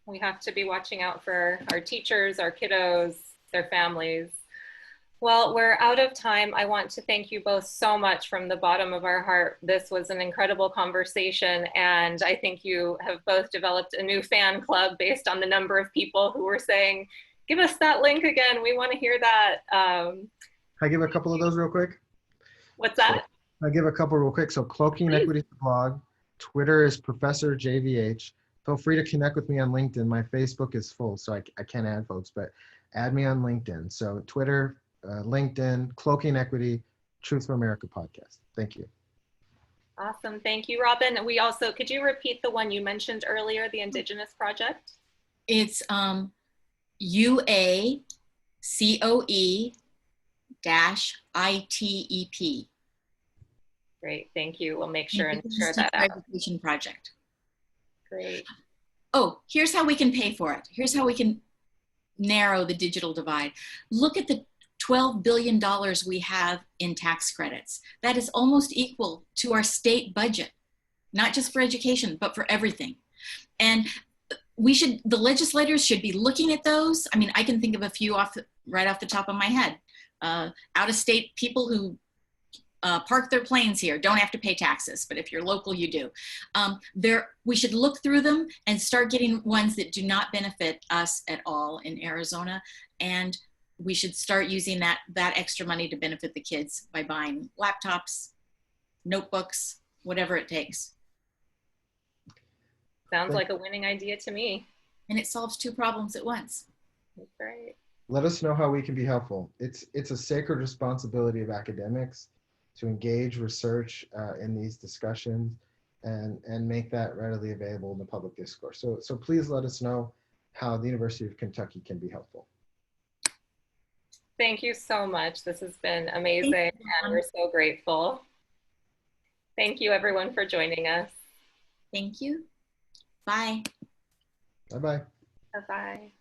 We have to be watching out for our teachers, our kiddos, their families. Well, we're out of time. I want to thank you both so much from the bottom of our heart. This was an incredible conversation, and I think you have both developed a new fan club based on the number of people who were saying, give us that link again. We want to hear that. Can I give a couple of those real quick? What's that? So I'll give a couple real quick. So Cloaking Inequity blog. Twitter is Professor JVH. Feel free to connect with me on LinkedIn. My Facebook is full, so I can't add folks, but add me on LinkedIn. So Twitter, LinkedIn, Cloaking Equity, Truth for America podcast. Thank you. Awesome. Thank you, Robin. We also, could you repeat the one you mentioned earlier, the Indigenous Project? It's UACOE-ITEP. Great. Thank you. We'll make sure and share that out. Education project. Great. Oh, here's how we can pay for it. Here's how we can narrow the digital divide. Look at the $12 billion we have in tax credits. That is almost equal to our state budget, not just for education, but for everything. And the legislators should be looking at those. I mean, I can think of a few right off the top of my head. Out-of-state people who park their planes here don't have to pay taxes, but if you're local, you do. We should look through them and start getting ones that do not benefit us at all in Arizona. And we should start using that extra money to benefit the kids by buying laptops, notebooks, whatever it takes. Sounds like a winning idea to me. And it solves two problems at once. That's right. Let us know how we can be helpful. It's a sacred responsibility of academics to engage research in these discussions and make that readily available in the public discourse. So please let us know how the University of Kentucky can be helpful. Thank you so much. This has been amazing, and we're so grateful. Thank you, everyone, for joining us. Thank you. Bye. Bye-bye. Bye-bye.